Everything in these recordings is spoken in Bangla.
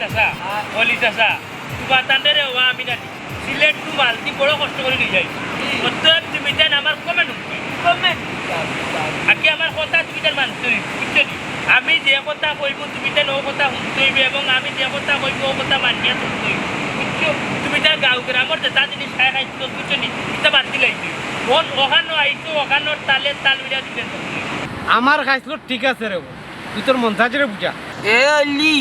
চাচা অলি চাচা তোমার তান্ডারে হওয়া আমি জানি সিলেট টু মালদি বড় কষ্ট করে নিয়ে যাই অতএব তুমি দেন আমার কমেন্ট আগে আমার কথা তুমি দেন মানতে বুঝছো আমি যে কথা কইব তুমি দেন ও কথা শুনতে হইবে এবং আমি যে কথা কইব ও কথা মানিয়া চলতে হইবে বুঝছো তুমি দেন গাঁও গ্রামের যেটা জিনিস খাই খাইছো বুঝছো নি এটা বাদ দিলাইছি ওখানো আইছো ওখানোর তালে তাল মিলা দিতে আমার খাইছিল ঠিক আছে রে তুই তোর মন চাইছে রে বুঝা এ অলি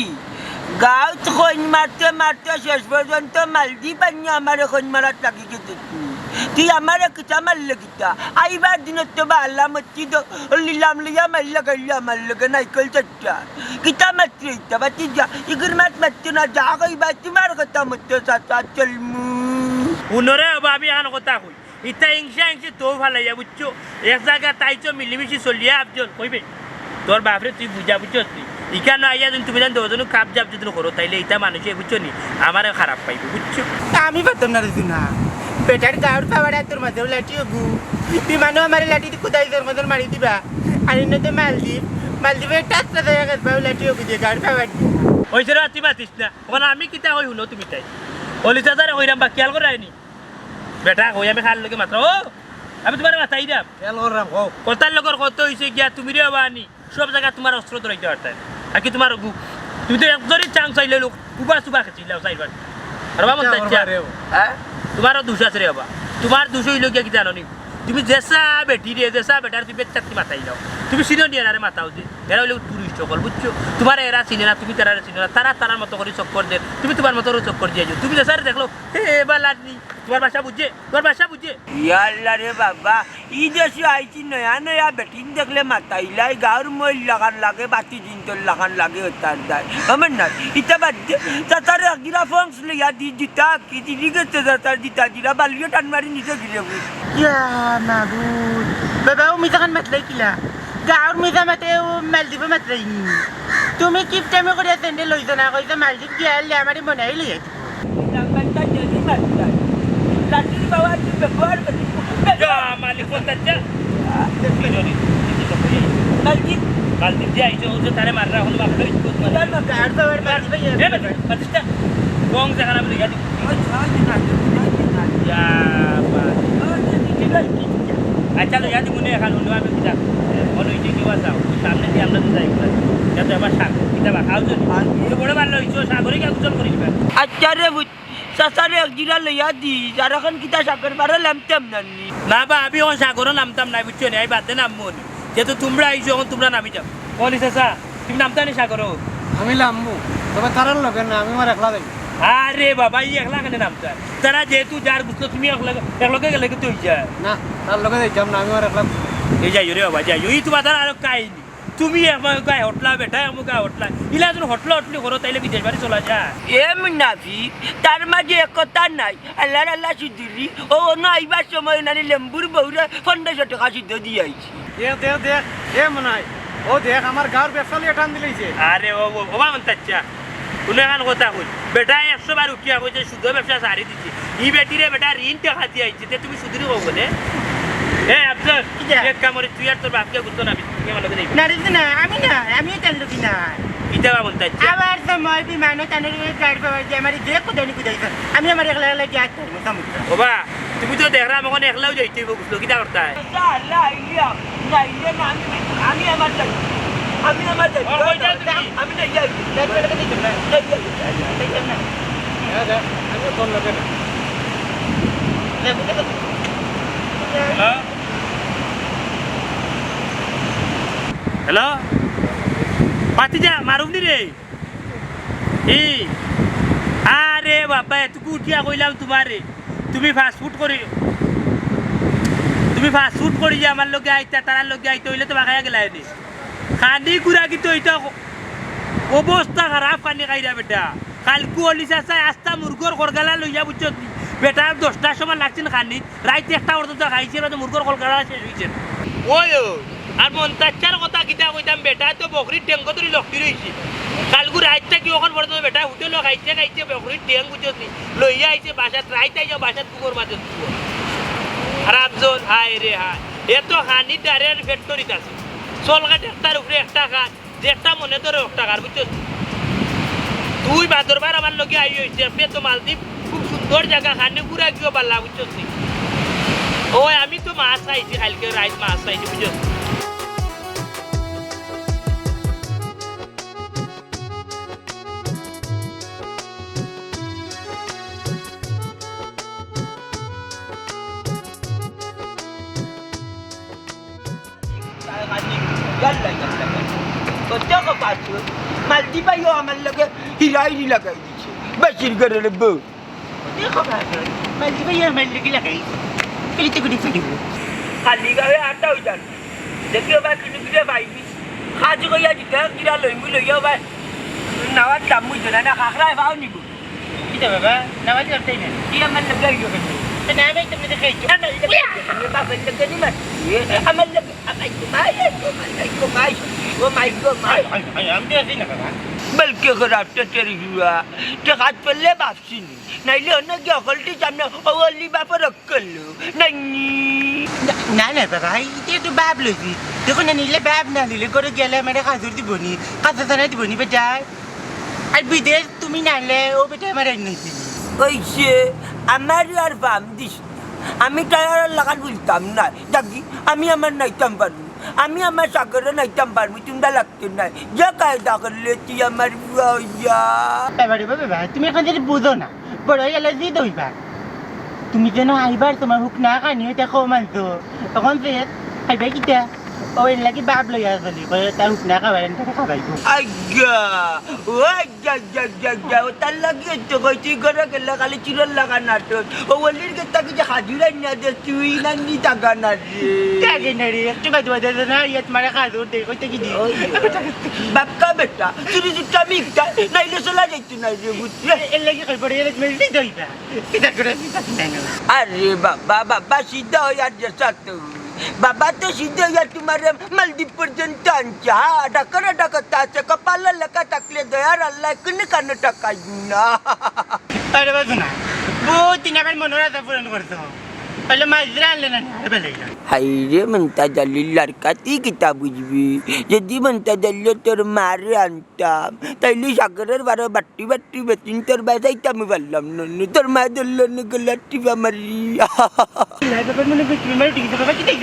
গাঁত খৈন মারতে মারতে শেষ পর্যন্ত মালদি পানি আমার খৈন মারাত লাগি গেছে তুই আমার কিতা মারলে কিতা আইবার দিনের তো বা আল্লাহ মচ্ছি তো লিলাম লিয়া মারলে গাইলে আমার লগে নাইকল চারটা কিতা মারতে ইতা বাতি যা ইগর মাত মারতে না যা কইবা তোমার কথা মতো সাথা চলমু উনরে আমি এখন কথা কই ইতা ইংসা তো ভাল লাগে বুঝছো এক জায়গা তাইছো মিলিমিশি চলিয়া আবজন কইবে তোর বাপরে তুই বুঝা বুঝছস তুই ইকানো আইয়া তুমি জান দুজন কাপ জাপ যদি করো তাইলে ইতা মানুষে বুঝছো নি আমারে খারাপ পাইবে বুঝছো আমি পারতাম না রে না বেটার গাঁর পাওয়াটা তোর মাঝেও লাঠি হবু তুই মানুষ আমার লাঠি কোথায় তোর মতন মারি দিবা আর এনে তো মালদ্বীপে টাচটা জায়গা গেছ পাও লাঠি হবু দিয়ে গাঁর পাওয়ার ওই সেরা তুই মাতিস না ওখানে আমি কিতা হই শুনো তুমি তাই অলি চাচারে হইরাম বা খেয়াল করে আইনি বেটা হই আমি খাল লগে মাত্র ও আমি তোমার মাথাই দাম খেয়াল করলাম কও কথার লগর কত হইছে গিয়া তুমি রে বানি সব জায়গা তোমার অস্ত্র ধরাইতে পারতাম আর কি তোমার তুমি তো একজনই চান্স চাইলে লোক কুবা সুবা খেয়েছিল চাইবার আর বাবা হ্যাঁ তোমারও দুষ আছে রে বাবা তোমার দুষ হইল গিয়া কি জানো নি তুমি যেসা বেটি রে যেসা বেটার তুমি চাকরি মাথাই দাও তুমি চিনো নিয়ে না রে মাথাও যে এরা হইলে টুরিস্ট সকল বুঝছো তোমার এরা চিনে না তুমি তারা চিনো না তারা তারার মতো করে চক্কর দে তুমি তোমার মতো করে চক্কর দিয়ে যাও তুমি যেসা দেখলো হে এবার লাডনি তোমার ভাষা বুঝে ইয়াল্লা রে বাবা ই দেশে আইছি নয়া নয়া বেটিন দেখলে মাতাইলাই গাঁর মই লাগান লাগে বাতি জিন্তর লাগান লাগে তার দায় আমার না ইটা বাদ দে তাতারে গিরা ফংস লইয়া দি দিতা কি দিদি গেছে তাতার দিতা দিরা বালিও টান মারি নিচে গিলে বুঝ ইয়া মাবুদ বাবা ও মিজাখান মাতলাই কিলা গাঁর মিজা মাতে ও মালদ্বীপে মাতলাই তুমি কি টাইমে করে সেন্ডে লইছ না কইছে মালদ্বীপ গিয়া আমারে মনে হইলি নাম্বারটা যদি মাতাই লাঠির বাবা তুই ব্যবহার করি মালিক কোনটা মালদ্বীপ যে আইছো যে তারে মাররা হল বাপরে তার না গাঁর পাওয়ার মারি ভাই পাতিস্তা গং জায়গা আমি লিখা দিই আচ্ছা লিখা দিই মনে এখন অন্য আমি কিতা মনে হইছে কি যাও সামনে দিয়ে আমরা যাই যাতে আমার সাগর কিতা বা খাও যদি বড় ভালো হইছো সাগরে কি গুজল করি দিবা আচ্ছা রে সাসারে এক জিরা লইয়া দি যার এখন কিতা সাগর বারে লামতাম নানি না বা আমি ওই সাগরও নামতাম না বুঝছো না এই বাদে নামবো যেহেতু তোমরা আইছো এখন তোমরা নামি যাও বলি চাচা তুমি নামতা নি সাগরও আমি লামবো তবে তারার লগে না আমি আমার একলা যাই আরে বাবা এই একলা কেন নামতা তারা যেহেতু যার বুঝলো তুমি একলগে গেলে কিন্তু হয়ে যায় না তার লগে যাইতাম না আমি আমার একলা এই যাইও রে বাবা যাইও এই তোমার তার আরো কাহিনী তুমি আমার গায়ে হটলা বেটা আমার গায়ে হটলা ইলা যখন হটলি করো তাইলে বিদেশ বাড়ি চলা যায় এ মুনাফি তার মাঝে একতা নাই আল্লাহ আল্লাহ সুদিরি ও অন্য আইবার সময় নানি লেম্বুর বউরে 1500 টাকা সিদ্ধ দিয়ে আইছি দেখ এ মনে হয় ও দেখ আমার গাঁর ব্যবসা লিয়ে টান দিলেইছে আরে ও বাবা মন্তাচ্ছা কোনো এখন কথা কই বেটা 100 বার উঠিয়া কইছে শুদ্ধ ব্যবসা সারি দিচ্ছে ই বেটিরে বেটা ঋণ টাকা দিয়ে আইছে তে তুমি সুদিরি কও বলে আফসর এক কামরে তুই আর তোর বাপকে গুতো না বিকে মানে দেই না রে না আমিও চালু কি না ইটা বাবা মন্তাচ্ছা আবার সময় বিমানে টানের গাড়ি পাওয়ার যে আমার যে কোদানি কুদাইছে আমি আমার একলা একলা যাই করব সমুদ্র বাবা তুমি তো দেখরা আমাকে একলাও যাইতে বুঝলো কিটা করতে হয় আল্লাহ আইলিয়া নাইলে না আমি আমার যাই আমি আমার যাই আমি না যাই আমি তোর লগে না হ্যালো পাতি যা মারুনি রে আরে বাবা এতটুকু উঠিয়া কইলাম তোমারে তুমি ফাস্টফুড করি যে আমার লগে আইতা তারার লগে আইতে হইলে তো বাখাইয়া গেলা এনে খানি কুড়া কিন্তু ওইটা অবস্থা খারাপ খানি খাইরা বেটা কালকু অলি চাচাই আস্তা মুরগর কলগালা লইয়া বুঝছো বেটা 10টার সময় লাগছেন খানি রাইতে একটা পর্যন্ত খাইছে মুরগর কলগালা শেষ হয়েছে ওই আর মন্তাচ্চার কথা কিতা কইতাম বেটা তো বকরির ট্যাঙ্ক ধরে লক্ষ্মী রয়েছে কালকু রাইতটা কি ওখান পর্যন্ত বেটা হোটেল খাইছে বকরির ট্যাঙ্ক বুঝছো লইয়া আইছে বাসাত রাইতে যাও বাসাত কুকুর মাঝে খারাপজন হায় রে হায় এত হানি ডারের ফ্যাক্টরিতে আছে 100 টাকার উপরে 1 টাকা যেটা মনে ধরে 1 টাকার বুঝছো তুই বাদরবার আমার লগে আই হইছে পে তো মালদ্বীপ খুব সুন্দর জায়গা খানে পুরা গিয়ে পারলা বুঝছস নি ওই আমি তো মাছ আইছি কালকে রাত মাছ আইছি বুঝছস মালদ্বীপ আইও আমার লগে হিরাইনি লাগাই দিছে বাসির ঘরের বউ দেখো বাবা মালদ্বীপ ইয়ে আমার লেগে লাগাই এলিতে গুড়ি ফেলিব খালি গায়ে আটা হয়ে যান দেখিও বা কিনে কিনে পাইবি খাজু কইয়া দিতে কিরা লইমু লইয়া বা নাওয়ার চামু জনা না খাখরায় পাও নিব কিটা বাবা নামাজ করতেই না কি আমার লগে আইও কেন না ভাই তুমি দেখাইছো না বাবা লগে নি মার আমার লগে ও মাই গো মাই আমি তো আছি না বাবা बल्कि खराब तो तेरी हुआ तो हाथ पल्ले बापसी नहीं ले ना क्या गलती सामने ओली बाप रख कर लो नहीं না না বাবা এটা তো বাপ লইছি দেখো না নিলে বাপ না নিলে করে গেলে আমার কাজুর দিবনি কাজা জানা দিবনি বেটা আর বিদেশ তুমি নালে ও বেটা আমার নিছি ওইসে আমার আর বাম দিস আমি টায়ার লাগান বলতাম না দেখি আমি আমার নাইতাম পারবো আমি আমার সাগরে নাইতাম পারবো তোমরা লাগতো না যা কায়দা করলে তুই আমার ইয়া বাবা রে বাবা তুমি এখন যদি বুঝো না বড় হয়ে গেলে জি দইবা তুমি যেন আইবার তোমার হুক না কানি হইতে কো মানতো তখন যে আইবা কিটা ওই লাগি বাপ লই আসলি কই তা হুক না খাবার এনতে খাবাইবো আজ্ঞা ও আজ্ঞা ও তার লাগে তো কইছি করে গেলে খালি চিরল লাগা নাটক ও বলির কে তাকে যে হাজুরাই না দে তুই না নি টাকা না রে কাগে না রে একটু বাদ বাদ না ইয়াত মারা খাজুর দে কইতে কি দি বাপকা বেটা তুই যদি মিকটা নাইলে চলা যাইতো না রে বুঝলি এর লাগি কই পড়ে এলে মেরি দইবা কিটা করে আরে বাবা সিদ্ধা হয়ে আর যাচ্ছ बाबा तो सीधे या तुम्हारे मालदीव पर्यंत आमच्या डाकरा डाकत असं कपाला लका टाकले दयार अल्लाह कुणी कान टाकायना अरे बाजू ना बो तिने मनोराचा पूर्ण करतो पहिले माझ्या आणलं ना बेले हायरे म्हणता झाली लडका ती किताब बुजवी यदि म्हणता झालं तर मारे आणता तैली सागरर बारा बाट्टी बाट्टी बसून तर बाजायता मी बोललाम नन्नु तर माझं गलाटी मारी नाही बाबा मला भेटली मला टिकीट बाबा किती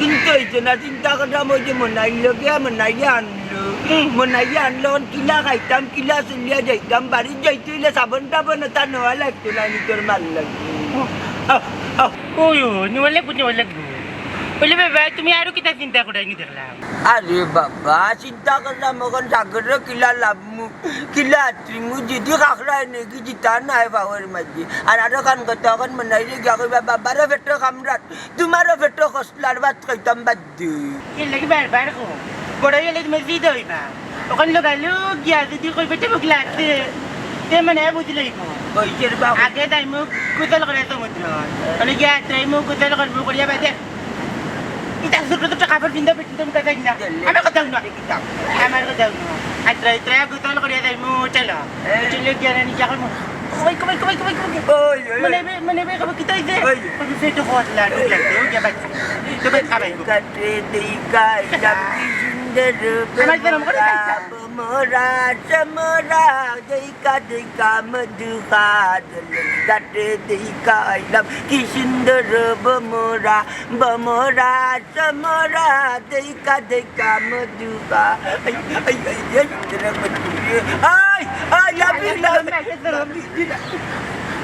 কিন্তু হয়েছে না চিন্তা করা মধ্যে মনাই আনলো কিলা খাইতাম কিলা চলিয়া যাইতাম বাড়ি যাইতে হইলে সাবন টাবন তা নেওয়া লাগতো না তোর মাল লাগতো ওই নিওয়ালে নিওয়ালে বলে বাবা তুমি আরো কিতা চিন্তা করে নি দেখলাম আরে বাবা চিন্তা করলাম এখন সাগর কিলা লাভমু কিলা আত্রিমু যদি খাখরা নেকি জিতা নাই পাওয়ার মাঝে আর আরো কান কথা এখন মনাই গিয়া কইবা বাবারও পেটো কামরাত তোমারও পেটো খসলার ভাত খাইতাম বাদ দি এর লাগি বারবার কো বড় হইলে তুমি জি দইবা ওখান লোকালো গিয়া যদি কই বেটে মুখ লাগছে তে মানে বুঝলাই কো ওই যে বাবা আগে তাই মুখ কুতল করে সমুদ্র মানে গিয়া তাই মুখ কুতল করবো করিয়া বাদে এটা সুরত তো কাপড় পিন্দা পিন্দা মুখ তাই না আমি কথা না কিতাব আমার কথা না আত্রা আত্রা কুতল করিয়া তাই মুখ চলো চলে গিয়া নি যা করব কই ওই মানে কবে কিতাই দে কবে ফেটো হতলা ঢুক লাগতো গিয়া বাদ তো বাদ খাবাই কাটে দেই কাই ডাকি সুন্দর মোরা সমরা দেই কা মধুকা কাটে দেই কাই ডাব কি সুন্দর বমরা সমরা দেই কা মধুকা আই তেরা মধু আই লাভি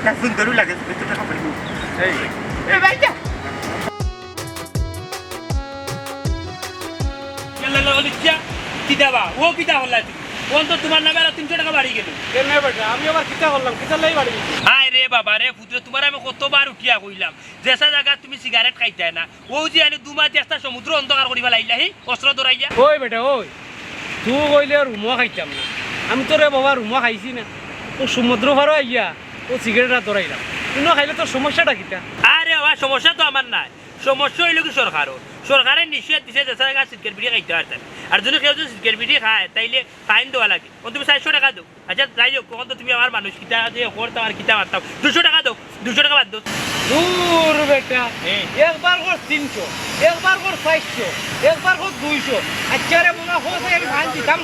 না সুন্দর লাগে তো খাবার এই ভাই যা কিতাবা ও কিতা হল্লা ও তো তোমার নামে 300 টাকা বাড়ি গেল কেনে বেটা আমি আবার কিতা করলাম কিতা লাই বাড়ি হাই রে বাবা রে পুত্র তোমার আমি কতবার উঠিয়া কইলাম যেসা জায়গা তুমি সিগারেট খাইতে না ও যে আনি দুমা চেষ্টা সমুদ্র অন্ধকার করিবা লাইলা হি অস্ত্র ধরাইয়া ওই বেটা ওই তুই কইলে রুমা খাইতাম না আমি তোরে বাবা রুমা খাইছি না ও সমুদ্র পারো আইয়া ও সিগারেট ধরাইলাম কিন্তু খাইলে তোর সমস্যাটা কিতা আরে বাবা সমস্যা তো আমার নাই সমস্যা হইল কি সরকারের নিষেধ দিছে যেসা জায়গা সিগারেট বিড়ি খাইতে পারতেন আর যদি কেউ যদি সিগারেট বিড়ি খায় তাইলে ফাইন দেওয়া লাগে তুমি 400 টাকা দাও আচ্ছা যাই হোক কখন তো তুমি আমার মানুষ কিতা যে করতাম আর কিতা মারতাম 200 টাকা দাও 200 টাকা বাদ দাও দূর বেটা একবার কর 300 একবার কর 400 একবার কর 200 আচ্ছা রে মনে হয় আমি ফাইন দিতাম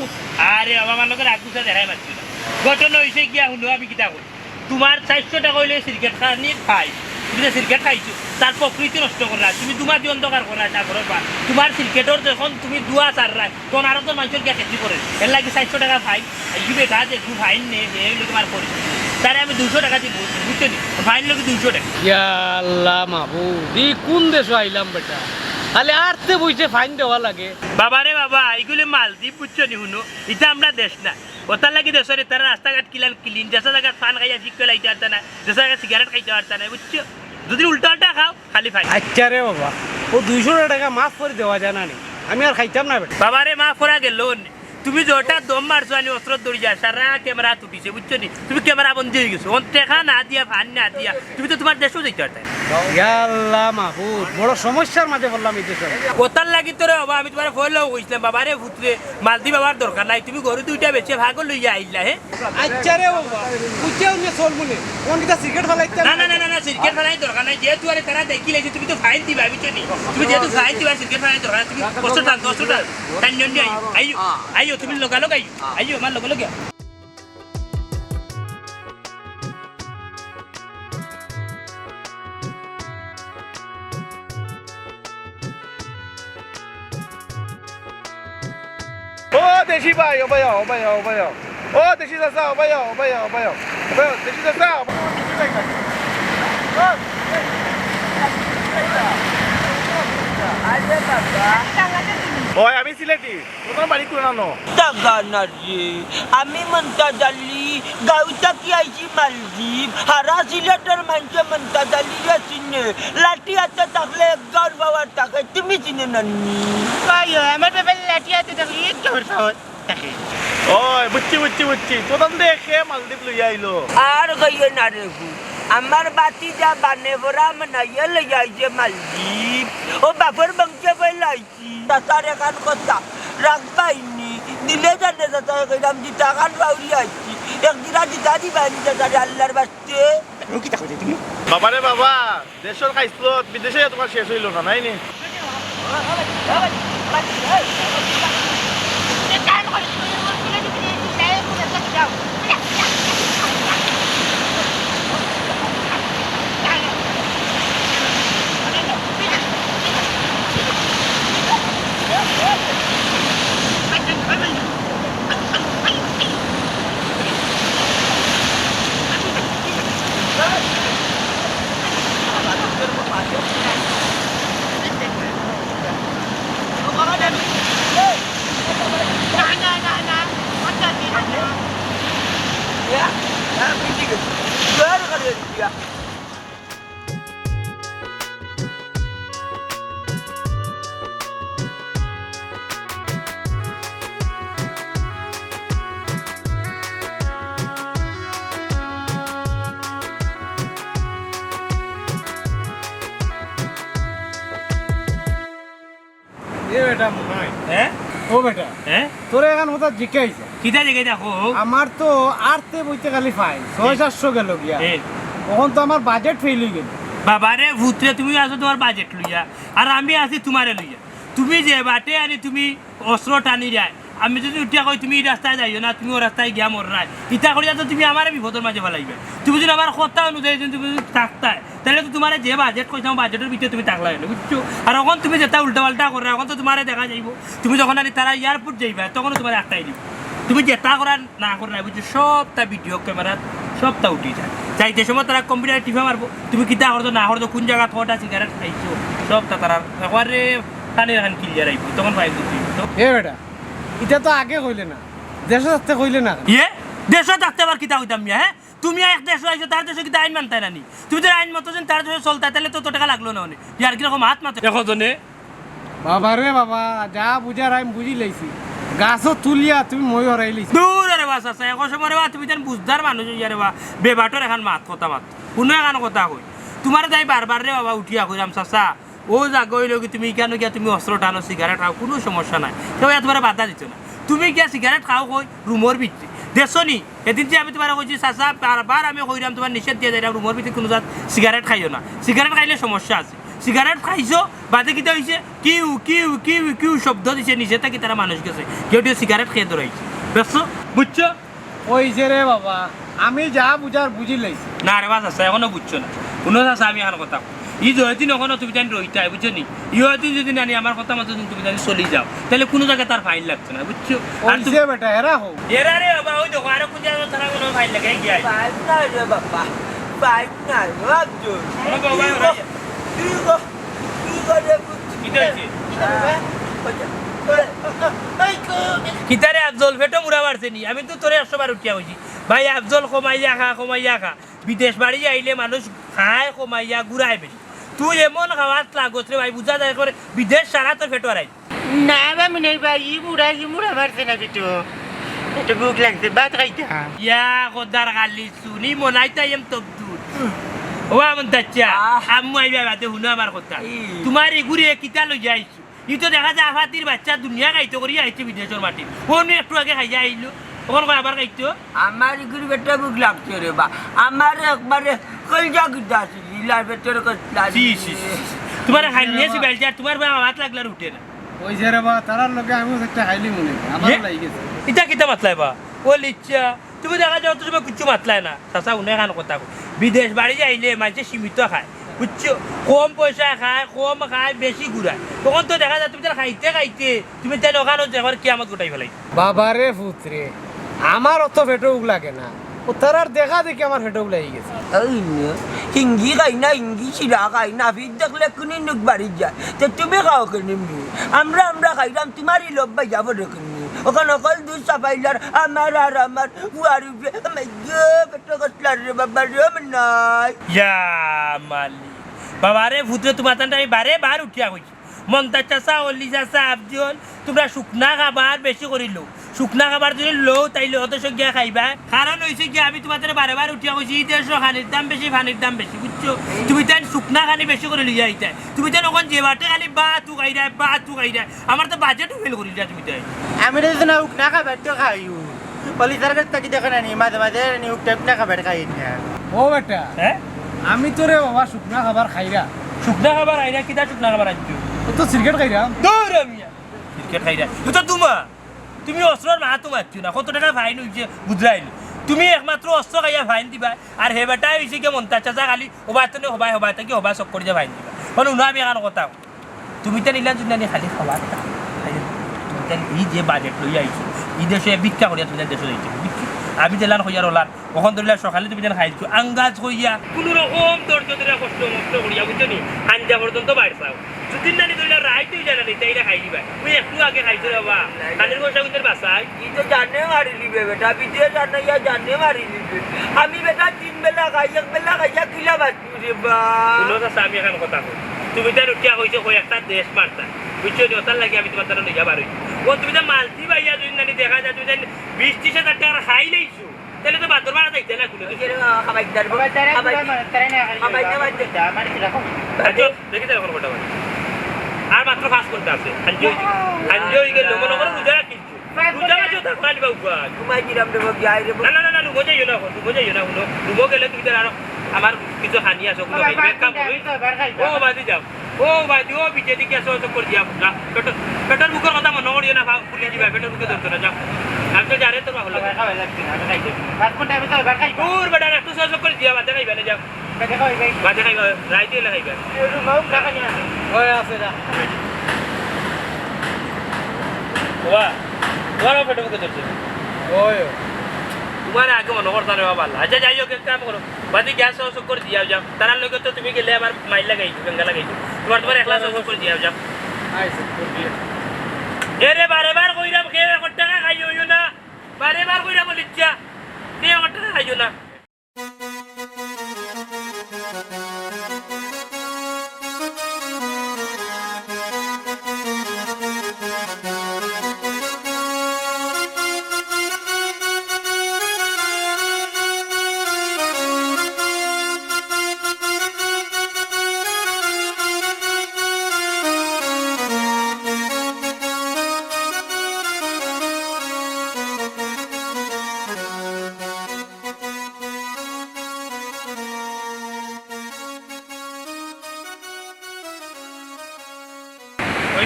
আরে বাবা আমার লোকের আগুসা দেখাই মারছি না ঘটনা হয়েছে গিয়া শুনো আমি কিতা করি তোমার 400 টাকা হইলে সিগারেট খানি খাই তুমি যে সিগারেট খাইছো তার প্রকৃতি নষ্ট করা তুমি তোমার দিয়ে অন্ধকার করা তারপরে তোমার সিগারেটর যখন তুমি দুয়া চার রাখ তখন আরো তোর মানুষের গিয়ে খেতি করে এর লাগে 400 টাকা ফাইন এই বেটা যে একটু ফাইন নে এইগুলো তোমার পরিস্থিতি তারে আমি 200 টাকা দিব বুঝছো নি ফাইন লোক 200 টাকা ইয়া আল্লাহ মাহবুব এই কোন দেশে আইলাম বেটা খালি আরতে বইছে ফাইন দেওয়া লাগে বাবা রে বাবা এইগুলি মালদ্বীপ বুঝছো নি শুনো এটা আমরা দেশ না ওটার লাগি দেশের তারা রাস্তাঘাট ক্লিন যেসব জায়গায় ফান খাইয়া শিখতে লাইতে পারত না যেসব জায়গায় সিগারেট খাইতে পারত না বুঝছো যদি উল্টা উল্টা খাও খালি ফাইন আচ্ছা রে বাবা ও 200 টাকা মাফ করে দেওয়া যায় না নি আমি আর খাইতাম না বেটা বাবা রে মা ফোরা গেল তুমি যেটা দম মারছো আনি অস্ত্র দৌড়ি যা সারা ক্যামেরা তুটিছে বুঝছো নি তুমি ক্যামেরা বন্ধ হয়ে গেছো অন টেকা না দিয়া ফান না দিয়া তুমি তো তোমার দেশও যাইতে পারত ইয়া আল্লাহ মাহবুব বড় সমস্যার মাঝে বললাম এই দেশে ওটার লাগি তোরে বাবা আমি তোমার ফলেও কইছিলাম বাবা রে ভুতরে মালদ্বীপ বাবার দরকার নাই তুমি গরু দুইটা বেচে ভাগও লইয়া আইলা হে আচ্ছা রে বাবা বুঝছেও না চলবুনে কোন কিটা সিগারেট ফলাইতে না না না না সিগারেট ফেলাই দরকার নাই যেহেতু আরে তারা দেখি লাইছে তুমি তো ফাইন দিবা বুঝছো নি তুমি যেহেতু ফাইন দিবা সিগারেট ফেলাই দরকার তুমি 200 টাকা টান নি আইও আইও তুমি লগা লগা আইও আমার লগা লগা ও দেশি ভাই ও ভাই ও ভাই ও ভাই ও দেশি চাচা ও ভাই ও ভাই ও ভাই ও ভাই দেশি চাচা ওই আমি সিলেটি তোমার বাড়ি কোন নানো টাকা রে আমি মমতাজ আলী গাউতা কি আইছি মালদ্বীপ হারা সিলেটের মানুষে মমতাজ আলী রে চিনে লাঠি হাতে থাকলে একগার বাবার টাকা তুমি চিনে নানি আমার ব্যাপারে লাঠি হাতে থাকলে এক জোর সাহস থাকে ওই বুঝছি তোদের দেখে মালদ্বীপ লই আইলো আর গাইয়ে না রে আমার বাতি যা বানে ভরা মনাইয়া লই আইছে মালদ্বীপ ও বাপের বংশে বইলাইছি তার এখান কথা রাখবাইনি দিলে জানে তাতা কইলাম যে টাকা বাউরি আইছি একদিন দিতা দিবানি তারে আল্লাহর বাস্তে রুকি থাকো তুমি বাবারে বাবা দেশের খাইছিল বিদেশে তোমার শেষ হইল না নাই নি এ বেটা মনে হয় হ্যাঁ ও বেটা হ্যাঁ তোরে এখন কথা জিজ্ঞাসা কিতা দেখে দেখো আমার তো আরতে বইতে খালি ফাইন 600 গেল গিয়া তখন তো আমার বাজেট ফেল হয়ে গেল বাবারে ভূতরে তুমি আছো তোমার বাজেট লইয়া আর আমি আছি তোমারে লইয়া তুমি যে বাটে আনি তুমি অস্ত্র টানি যায় আমি যদি উঠিয়া কই তুমি এই রাস্তায় যাইও না তুমি ও রাস্তায় গিয়া মর নাই ইটা করিয়া তো তুমি আমার বিপদের মাঝে ফেলাইবে তুমি যদি আমার কথা অনুযায়ী যদি তুমি থাকতায় তাহলে তো তোমার যে বাজেট কইতাম বাজেটের ভিতরে তুমি থাকলাই না বুঝছো আর এখন তুমি যেটা উল্টা পাল্টা করে এখন তো তোমার দেখা যাইব তুমি যখন আনি তারা এয়ারপোর্ট যাইবা তখন তোমার একটাই দিব তুমি যেটা করার না করে না বুঝছো সবটা ভিডিও ক্যামেরা সবটা উঠি যায় যাইতে সময় তারা কম্পিউটার টিপে মারবো তুমি কিতা করতো না করতো কোন জায়গা থটা সিগারেট খাইছো সবটা তারা একবারে কানে এখন ক্লিয়ার আইব তখন পাই এ বেটা এটা তো আগে কইলে না দেশে থাকতে কইলে না ইয়ে দেশে থাকতে আবার কিতা হইতাম হ্যাঁ তুমি এক দেশ আইছো তার দেশে কিতা আইন মানতে নানি তুমি যদি আইন মতো তার দেশে চলতা তাহলে তো টাকা লাগলো না ইয়ার কিরকম হাত মাতে দেখো জনে বাবা রে বাবা যা বুঝার আমি বুঝি লাইছি গাছও তুলিয়া তুমি মই হরাই লাইছি দূর রে বাস আছে এখন সময় রে বা তুমি যেন বুঝদার মানুষ ইয়ারে বা বেবাটর এখন মাত কথা মাত কোনো এখন কথা কই তোমার যাই বারবার রে বাবা উঠিয়া কইরাম চাচা ও জাগো হইলো কি তুমি কেন গিয়া তুমি অস্ত্র টানো সিগারেট খাও কোনো সমস্যা নাই কেউ তোমার বাধা দিত না তুমি গিয়া সিগারেট খাও কই রুমের ভিতরে দেখছো নি এদিন যে আমি তোমার কইছি চাচা বারবার আমি কইরাম তোমার নিষেধ দিয়ে যাইলাম রুমের ভিতরে কোনো জাত সিগারেট খাইও না সিগারেট খাইলে সমস্যা আছে সিগারেট খাইছো বাদে কিতা হয়েছে কিউ কিউ কিউ কিউ শব্দ দিছে নিজে থাকি তারা মানুষ গেছে কেউ সিগারেট খেয়ে ধরাইছে বুঝছো বুঝছো ওই যে রে বাবা আমি যা বুঝার বুঝি লাইছি না রে বাস আছে এখনো বুঝছো না কোনো আছে আমি আর কথা ই যদিন এখনো তুমি জানি রইতাই বুঝছো নি ইহদিন যদি নানি আমার কথা মতো তুমি জানি চলে যাও তাহলে কোনো জায়গায় তার ফাইন লাগছে না বুঝছো আর ওই যে বেটা এরা হোক এরা রে বাবা ওই দেখো আরো কোন জায়গায় তারা কোনো ফাইন লাগাই গিয়া বাইক না রে বাবা বাইক না একজন কিতারে আফজল ফেটো মুড়া মারছে নি আমি তো তোরে 100 বার উঠিয়া হইছি ভাই আফজল কমাইয়া খা বিদেশ বাড়ি আইলে মানুষ খায় কমাইয়া ঘুরায় বেশি তুই এমন খাওয়াত লাগছ রে ভাই বুঝা যায় করে বিদেশ সারা তোর ফেটো আরাই না বা মনে ভাই ই মুড়া মারছে না বিটু এটা ভুক লাগছে ভাত খাইতে ইয়া খোদার গালি শুনি মনাইতাই এম তবদুল ও আমন দাচ্চা আম্মু আইবা বাদে হুনো আমার কথা তোমার এগুরি কিতা লই যাইছো ই তো দেখা যায় আফাতির বাচ্চা দুনিয়া গাইতো করি আইছে বিদেশের মাটি কোন একটু আগে খাইয়া আইলো ওখান কয় আবার খাইতো আমার এগুলি বেটা ভুক লাগছে রে বা আমার একবারে কলজা গুদা আছে জিলার ভেতরে কতলা তোমার খাইনিয়েছি বেলজার তোমার ভাত লাগলার উঠে না ওই যে রে বাবা তারার লগে আমিও একটা খাইলি মনে আমার লাগি গেছে ইটা কিতা মাতলাই বা ও লিচ্ছা তুমি দেখা যাও তো তুমি কিচ্ছু মাতলাই না চাচা উনি খান কথা বিদেশ বাড়ি যাইলে মানুষে সীমিত খায় বুঝছো কম পয়সা খায় বেশি ঘুরায় তখন তো দেখা যায় তুমি তার খাইতে তুমি তাই ওখানে যাবার কিয়ামত গোটাই ফেলাই বাবারে পুত্রে আমার অত ফেটো লাগে না ও তারার দেখা দেখি আমার ফেটো লাগি গেছে হিঙ্গি খাই না হিঙ্গি শিরা খাই না ফির দেখলে কোনি নুক বাড়ি যায় তো তুমি খাও কেন আমরা খাইলাম তোমারই লোভ বাই যাবো রেখে ওখানে অকল দুধ সাফাইলার আমার আর আমার উয়ার উপরে পেটো কতলার রে বাবা রে নাই ইয়া মালি বাবারে ভূতরে তোমার তান্ডা আমি বারে বার উঠিয়া কইছি মন্তা চাচা অলি চাচা আবজন তোমরা শুকনা খাবার বেশি করিল শুকনা খাবার যদি লো তাইলে অত গিয়া খাইবা কারণ হয়েছে কি আমি তোমার বারে বার উঠিয়া কইছি এই দেশ খানির দাম বেশি ফানির দাম বেশি বুঝছো তুমি তাই শুকনা খানি বেশি করে লিয়া আইতা তুমি তাই ওখান যে বাটে খালি বা তু খাইরা আমার তো বাজেট ফেল করি যা তুমি তাই আমি তো না উক না খাবার তো খাইও বলি তার কাছে তাকি দেখো না নি মাঝে মাঝে নি উক টাইপ না খাবার খাই না ও বেটা হ্যাঁ আমি তো রে বাবা শুকনা খাবার খাইরা শুকনা খাবার আইনা কিতা শুকনা খাবার আনছো ও তো সিগারেট খাইরা দৌড় মিয়া ক্রিকেট খাইরা তো তুমি অস্ত্রর মা তো মারছো না কত টাকা ফাইন হইছে বুঝরাইলো তুমি একমাত্র অস্ত্র খাইয়া ফাইন দিবা আর হে বেটাই হইছে কি মন্তা চাচা খালি হবাতনে হবাই থাকি হবা চক করে ফাইন দিবা মানে উনা আমি এখন কথা তুমি তো নিলা জুনানি খালি খাওয়া তুমি তো এই যে বাজেট লই আইছো এই দেশে ভিক্ষা করিয়া তুমি দেশে যাইছো আমি জেলান হইয়া রলার ওখান ধরিলা সকালে তুমি যেন খাইছো আঙ্গাজ হইয়া কোনো রকম ধৈর্য ধরে কষ্ট করিয়া বুঝছো নি আঞ্জা পর্যন্ত বাইর চাও যদি নানি ধরিলা রাইতেই জানা নি তাইরা খাই দিবা তুই একটু আগে খাইছো রে বা কানের গোসা কিন্তু বাসাই ই তো জানে মারি লিবে বেটা বিদেশ জানে ইয়া জানে মারি লিবে আমি বেটা 3 বেলা খাই 1 বেলা খাইয়া কিলা বাচ্চু রে বা কোনো কথা আমি এখন কথা কই তুমি তার উঠিয়া কইছো কই একটা দেশ মারতা বুঝছো নি ওটার লাগে আমি তোমার তার লইয়া বারই ও তুমি তো মালতি ভাইয়া যদি নানি দেখা যায় তুমি 20-30 হাজার টাকা খাই লইছো তাহলে তো বাদর মারা যাইতে না কোনো খাবাই দারবো খাবাই খাবাই না বাচ্চা আচ্ছা দেখি তো এখন কথা আর মাত্র পাস করতে আছে আঞ্জই গেল মনে করো রোজা কিন্তু রোজা মাঝে থাকবা নিবা উপায় ঘুমাই দিলাম রে যাই রে না রুমো যাইও না হলো রুমো গেলে তুমি তো আর আমার কিছু হানি আছে ওগুলো কাম করি ও বাদি যাও ও বিজে দিকে আসো তো করে দিয়া পেটের বুকের কথা মনে করিও না পুলি দিবা পেটের বুকে ধরতো না যাও আমি তো জানে তো হলো দূর বেটা একটু সহযোগ করে দিয়া বাদে খাইবা না যাও বাদে খাইবা রাইতে এলে খাইবা ওই আছে যা তোমার পেটের বুকে ধরছে ওই তোমার আগে মনে করতে হবে ভালো আচ্ছা যাই হোক কাম করো বাদি গ্যাস সহযোগ করে দিয়া যাও তার লগে তো তুমি গেলে আবার মাইল লাগাইছো গঙ্গা লাগাইছো তোমার একলা সহযোগ করে দিয়া যাও আইছে এরে বারে বার কইরাম কে 1 টাকা খাইও না বারে বার কইরাম বলিচ্ছা কে 1 টাকা খাইও না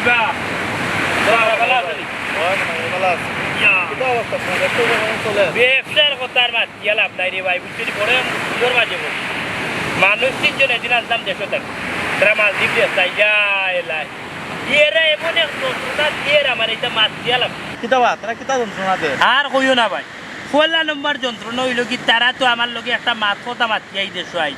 দিবা তোরা ভালো আছিস কিতা অবস্থা তোমার একটু কেমন চলে ব্যবসার কথার মাত গিয়া লাভ নাই রে ভাই বুঝছি পরে তোর মাঝে বলি মানুষ তিনজন এদিন আসলাম দেশো থাকি তারা মাছ দিব চাই যায় লাই এরা এমন এক যন্ত্রণা দিয়ে আমার এটা মাছ দিয়া লাভ কিতা বা তারা কিতা যন্ত্রণা দে আর কইও না ভাই 16 নম্বর যন্ত্রণা হইল কি তারা তো আমার লগে একটা মাছ কথা মাতিয়াই দেশ আই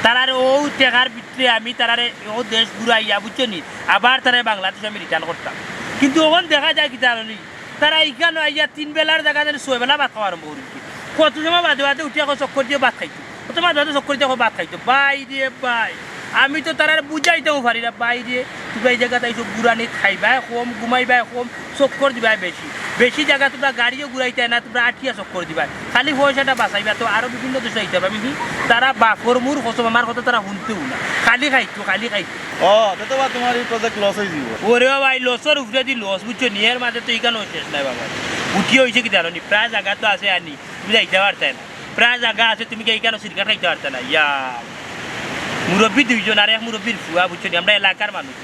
তারারে ও টেকার ভিতরে আমি তারারে ও দেশ ঘুরাইয়া বুঝছো নি আবার তারা বাংলাদেশে আমি রিটার্ন করতাম কিন্তু ওখান দেখা যায় কি জানি তারা এইখানে আইয়া 3 বেলার জায়গা 6 বেলা ভাত খাওয়া আরম্ভ করেছি কত সময় বাদে বাদে উঠে আকৌ চক্কর দিয়ে ভাত খাইতো কত মাঝে বাদে চক্কর দিয়ে ভাত খাইতো বাই রে বাই আমি তো তারা বুঝাইতেও পারি না বাই রে তোমরা এই জায়গাতে এইসব ঘুরানি খাইবাই কম ঘুমাইবাই কম চক্কর দিবাই বেশি বেশি জায়গা তোমরা গাড়িও ঘুরাইতে না তোমরা আঠিয়া চক্কর দিবাই খালি পয়সাটা বাঁচাইবা তো আরো বিভিন্ন দেশে আইতে পারবি কি তারা বাপর মুর কসম আমার কথা তারা শুনতেও না খালি খাইতো ও তো বা তোমার এই প্রজেক্ট লস হয়ে যাব ওরে ভাই লসর উপরে দি লস বুঝছো নিয়ের মাঝে তো এইখানে শেষ নাই বাবা উঠি হয়েছে কি জানো নি প্রায় জায়গা তো আছে আনি তুমি যাইতে পারতে না প্রায় জায়গা আছে তুমি কি এইখানে সিরকা খাইতে পারতে না ইয়া মুরব্বী দুইজন আর এক মুরব্বীর ফুয়া বুঝছো নি আমরা এলাকার মানুষ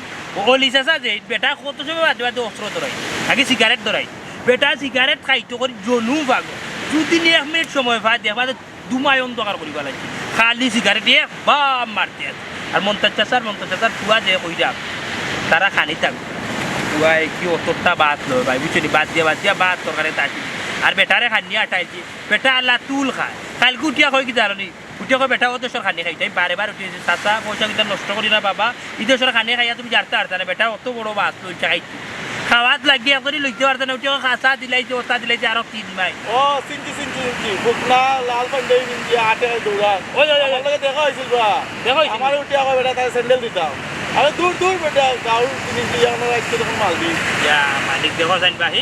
ও লিসাসা যে বেটা কত সময় বাদে বাদে অস্ত্র ধরাই আগে সিগারেট ধরাই বেটা সিগারেট খাইতো করে জনু ভাগ যদি 1 মিনিট সময় পায় দেখবা দুমায় অন্ধকার করিবা লাগছে খালি সিগারেট এক বাম মারতে আছে আর মন্তাজ চাচার ফুয়া যে কই যাক তারা খানি থাকবে ফুয়াই কি অতটা বাদ লয় ভাই বুঝছো নি বাদ দিয়া বাদ তরকারি তাকি আর বেটারে খানি আটাইছি বেটা আল্লাহ তুল খায় কালকে উঠিয়া কই কি জানি উঠিয়া কই বেটা ও দেশের খানি খাইতে আমি বারে উঠিয়েছি চাচা পয়সা কিটা নষ্ট করি না বাবা এই দেশের খানি খাইয়া তুমি জানতে পারতা না বেটা অত বড় বাদ লইছে খাইছি খাওয়াত লাগিয়া করে লইতে পারতা না উঠিয়া খাসা দিলাইছে ওটা দিলাইছে আরো 3 মাই ও সিনজি বুকনা লাল পান্ডে ইন্ডিয়া আটে দৌড়া ওই আমার লগে দেখা হইছিল বা দেখা হইছিল? আমার উঠিয়া কই বেটা তাই স্যান্ডেল দিতাম আরে দূর বেটা গাউ কিনছি আমরা একটু তখন মালবি ইয়া মালিক দেখো জানি ভাই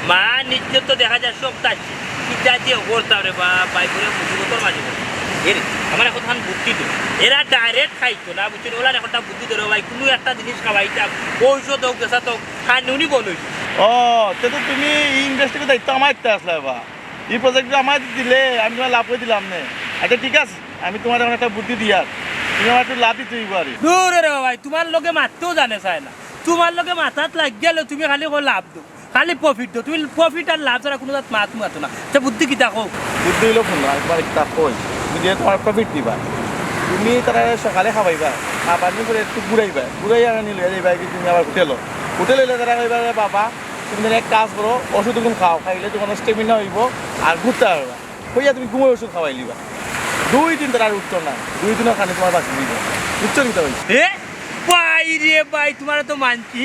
মা নিত্য তো দেখা যায় সব তাচ্ছি কিটা দিয়ে করতাম রে বা পাই করে মুসিবতর মাঝে এর আমার এখন বুদ্ধি তো এরা ডাইরেক্ট খাইতো না বুঝছেন ওলা একটা বুদ্ধি ধরো ভাই কোনো একটা জিনিস খাওয়াইতাম ঔষধ হোক দেশা তো খানুনি বলইছ ও তো তুমি এই ইন্ডাস্ট্রিকে দায়িত্ব আমার একটা আসলে বা এই প্রজেক্ট আমার দিলে আমি তোমার লাভ করে দিলাম না আচ্ছা ঠিক আছে আমি তোমার এখন একটা বুদ্ধি দিয়ার তুমি আমার একটু লাভ দিতে পারি দূর রে ভাই তোমার লোকে মারতেও জানে চায় না তোমার লোকে মাথাত লাগ গেলে তুমি খালি লাভ দো খালি প্রফিট দো তুমি প্রফিট আর লাভ ছাড়া কোনো মাত মাতো না সে বুদ্ধি কিতা কো বুদ্ধি হইলো ফোন না একবার একটা কই তুমি যে তোমার প্রফিট দিবা তুমি তারা সকালে খাবাইবা খাবার করে একটু ঘুরাই আনি লইয়া যাইবা কি তুমি আবার হোটেল এলে তারা কইবা বাবা তুমি এক কাজ করো ওষুধ তুমি খাও খাইলে তোমার স্টেমিনা হইব আর ঘুরতে পারবা কইয়া তুমি ঘুমের ওষুধ খাওয়াই লিবা 2 দিন তারা আর উঠতো না 2 দিনও খানে তোমার বাঁচি দিব বুঝছো নিতে হইছে এ ভাই রে ভাই তোমার তো মানছি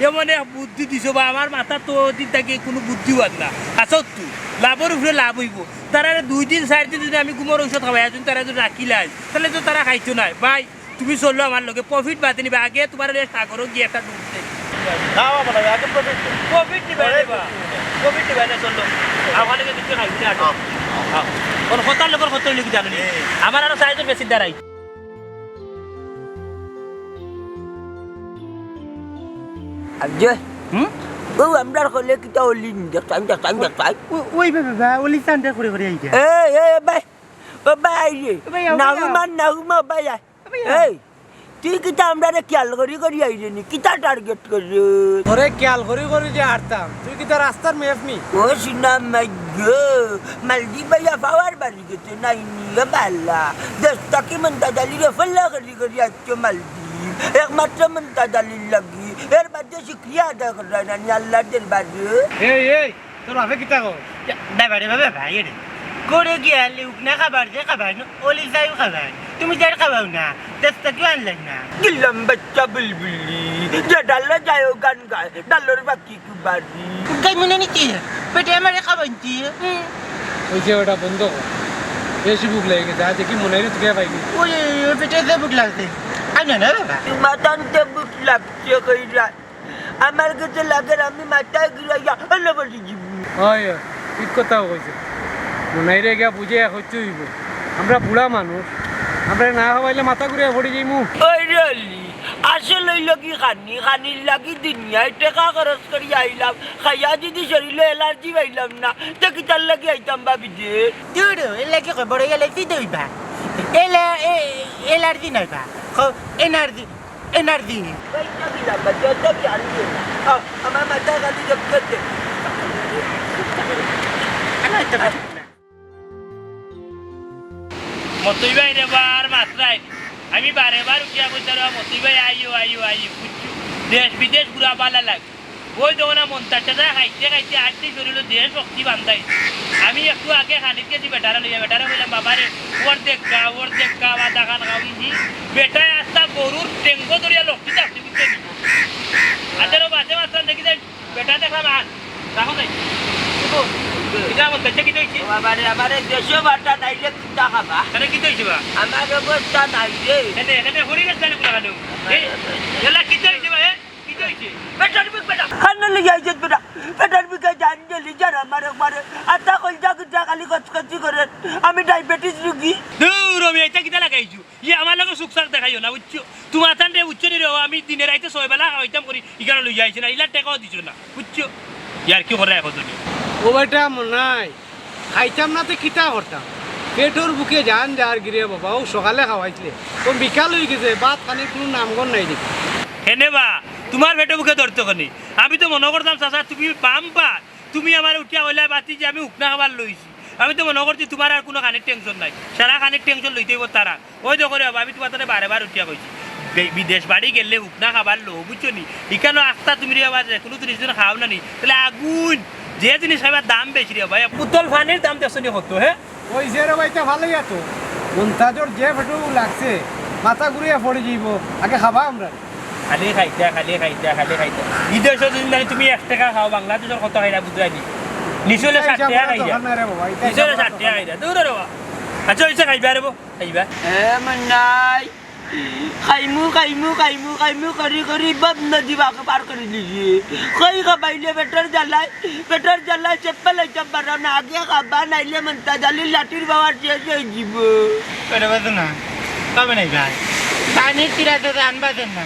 এমন এক বুদ্ধি দিছো বা আমার মাথা তো দিন থেকে কোনো বুদ্ধি হত না আসত্তু লাভের উপরে লাভ হইব তারা 2 দিন 4 দিন যদি আমি ঘুমের ঔষধ খাওয়াই আছি তারা যদি রাখিলাই তাহলে তো তারা খাইতো না ভাই তুমি চললো আমার লগে প্রফিট বাতে নিবা আগে তোমার সাগরও গিয়ে একটা ডুবতে না বাবা না আগে প্রফিট নিবা প্রফিট নিবা না চললো আমার লগে কিছু খাইছি না কোন হতার লোকের হত লিখি জানি আমার আরো সাইজের বেশি দাঁড়াই আজে ও আমরা হলে কিটা ওলিন দেখতাম ওই বাবা ওলি সান্ডা করে আইছে এ ভাই ও ভাই রে নাগুমা ভাই এই তুই কিটা আমরা খেয়াল করি আইরে নি কিটা টার্গেট করে তোরে খেয়াল করি যে হারতাম তুই কি তোর রাস্তার মেফ নি ও সিনা মাইগো মালদি ভাইয়া পাওয়ার বাড়ি গেছে নাই নিয়ে বালা দস্তাকি মন্তা দালি রে ফল্লা করি আচ্ছো মালদি একমাত্র মন্তা দালি লাগি এর বাদে শুক্রিয়া আদায় করা না আল্লাহর বাদে এই তোর বাপে কিতা কো বাবা ভাই রে করে গিয়ে উকনা খাবার না ওলি যাইও খাবার তুমি যার খাবাও না দস্তা কি আনলেন না গিলাম বাচ্চা বুলবুলি যে ডাল্লা যায় গান গায় ডাল্লোর বাকি কি বাড়ি গাই মনে নিতি পেটে আমারে খাবাইতি ওই যে ওটা বন্ধ কর বেশি ভুক লেগে গেছে আজ কি মনে হয় তুই পাইবি ওই পেটে যে বুক লাগছে আইনা না বাবা মাথানতে বুক লাগছে কইরা আমার কাছে লাগে আমি মাথায় গিরাইয়া আল্লাহ বলি জীবন হয় ঠিক কথা কইছে মনে রে গিয়া বুঝে হইতে হইব আমরা বুড়া মানুষ আমরা না খাওয়াইলে মাথা ঘুরে পড়ে যাইমু ওই রেলি আসলে লাগি খানির লাগি দুনিয়ায় টাকা খরচ করি আইলাম খাইয়া যদি শরীরে এলার্জি পাইলাম না তো কি তার লাগি আইতাম ভাবি যে দুড়ো এলাকে কই বড় এলাকি দইবা এলার্জি নাই বা এনার্জি এনার্জি পয়সা দিলাম বা যত কি আনবে না আমার মাথা খালি জব করতে মতুই ভাই রে বার মাত্রায় আমি বারে বার উঠিয়া বলতে মতুই ভাই আইও আইও আইও বুঝছো দেশ বিদেশ ঘুরা পালা লাগ ওই যখন মন্তারটা খাইতে খাইতে আটটি শরীর দেশ শক্তি বান্ধাই আমি একটু আগে খানিক কেজি বেটারা লইয়া বেটারা বললাম বাবারে ওর দেখা বাদা খান খাওয়াইছি বেটায় আস্তা গরুর টেঙ্গ ধরিয়া লক্ষ্মী চাকরি বুঝতে দিব আচ্ছা বাজে মাত্রা দেখি যাই বেটা দেখলাম আর রাখো যাই এটা আমার বেঁচে কি হয়েছে বাবারে আমারে দেশে বাটা নাইলে কিতা খাবা তাহলে কি হয়েছে বা আমার অবস্থা নাই রে এখানে হরি গেছে না কোনো এলা কি হয়েছে বা কি হয়েছে বেটার বিক বেটা খান্না লই যাইছে বেটা বেটার বিক জান গেলি যারা মারে মারে আতা কই যা খালি কচকচি করে আমি ডায়াবেটিস রোগী দূর আমি এটা কিটা লাগাইছো আমার লগে সুখসাক দেখাইও না বুঝছো তোমার তান্ডে উচ্চ নি আমি দিনে রাইতে 6 বেলা খাইতাম করি ইগানো লই যাইছে না ইলা টাকাও দিছো না বুঝছো ইয়ার কি করে এখন তুমি ও বেটা মন নাই খাইতাম না তো কিতা করতাম পেটর বুকে জান যার গিরে বাবা ও সকালে খাওয়াইছিলে ও বিকাল হয়ে গেছে ভাত পানির কোনো নামগণ নাই দেখি হেনে বা তোমার পেটে বুকে ধরতো কনি আমি তো মনে করতাম চাচা তুমি পাম পা তুমি আমার উঠিয়া হইলা বাতি যে আমি উকনা খাবার লইছি আমি তো মনে করছি তোমার আর কোনো খানিক টেনশন নাই সারা খানিক টেনশন লইতেই তারা ওই তো করে আমি তোমার তাহলে বারে বার উঠিয়া কইছি বিদেশ বাড়ি গেলে উকনা খাবার লো বুঝছো নি এখানে আস্তা তুমি রে বাজে কোনো জিনিস খাও না নি তাহলে আগুন যে জিনিস খাবার দাম বেশি রে ভাই পুতল ফানির দাম দেখছো নি কত হ্যাঁ ওই যে রে ভাইটা ভালোই আছো মন্তাজর যে ফটো লাগছে মাথা ঘুরিয়া পড়ে যাইব আগে খাবা আমরা খালি খাইতা বিদেশে যদি মানে তুমি 1 টাকা খাও বাংলাদেশের কত খাইরা বুঝাই নি নিচলে 60 টাকা খাইয়া নিচলে 60 টাকা খাইরা দূর রে বাবা আচ্ছা ইচ্ছা খাইবা রে খাইবা এ মন্নাই খাইমু করি বদ নদী বাকে পার করে দিছি কই খাবাইলে বেটার জ্বালাই চেপ্পা লাইতাম পারো না আগে খাবা নাইলে মন্তা জালি লাঠির বাবার শেষ হয়ে যাব করে বাদ না তবে নাই ভাই পানি তিরাতে আনবা দেন না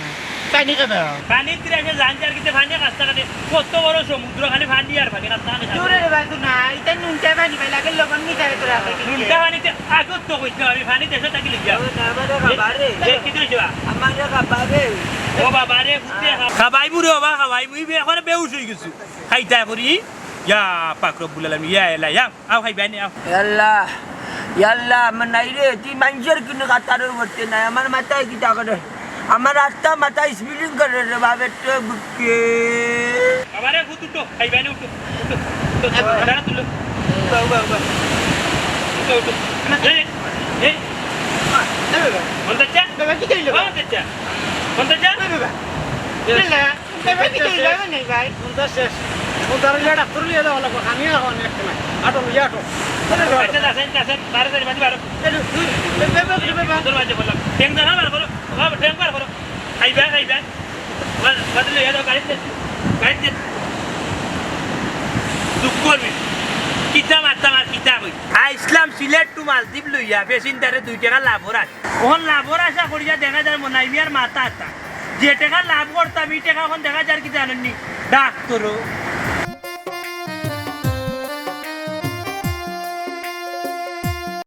পানি খাবে পানি তিরাকে জানজার কিতে পানি রাস্তা কাটে কত বড় সমুদ্র খালি পানি আর পানি রাস্তা কাটে দূরে রে ভাই না এটা নুনটা পানি ভাই লাগে লবণ নি যায় তোরা নুনটা পানিতে আগত তো কইছ আমি পানি দেশে থাকি লিয়া আমারে খাবারে কি দিছবা আমারে খাবারে ও বাবা রে ফুটে খাবাই বুড়ো বাবা খাবাই মুই এখন বেউস হই গেছি খাইতা করি ইয়া পাক রব্বুল আলামিন ইয়া এলা ইয়া আও খাইবা নি আও ইয়াল্লা মনাই রে তুই মানুষের কিনে কাতারের করতে নাই আমার মাথায় কিটা করে আমার রাস্তা মাথায় স্পিলিং করে রে বাবা তো বুকে আবারে ফুটুটো খাইবা নি উঠো দাঁড়া তুলো উঠো এই মন্দাচ্চা বাবা কি কইলো মন্দাচ্চা মন্দাচ্চা বাবা বাবা কি কইলো নাই ভাই মন্তা শেষ মন্তার লিয়া ডাক্তার লিয়া দাও লাগো আমি এখন একটা না আটো লিয়া আটো আচ্ছা দাসেন বারে বারে বারে দরওয়াজা বললাম টেং দাও বার করো বাবা টেং বার করো খাইবা বদলে এলো গাড়িতে দুঃখ করবি কিতা মারতাম আর কিতা কই ইসলাম সিলেট টু মালদ্বীপ লইয়া পেসেঞ্জারে 2 টাকা লাভর আছে ওখান লাভর আশা করিয়া দেখা যায় মনে হয় আর মাথা আতা যে টাকা লাভ করতাম এই টাকা এখন দেখা যায় কি জানেননি ডাক্তারও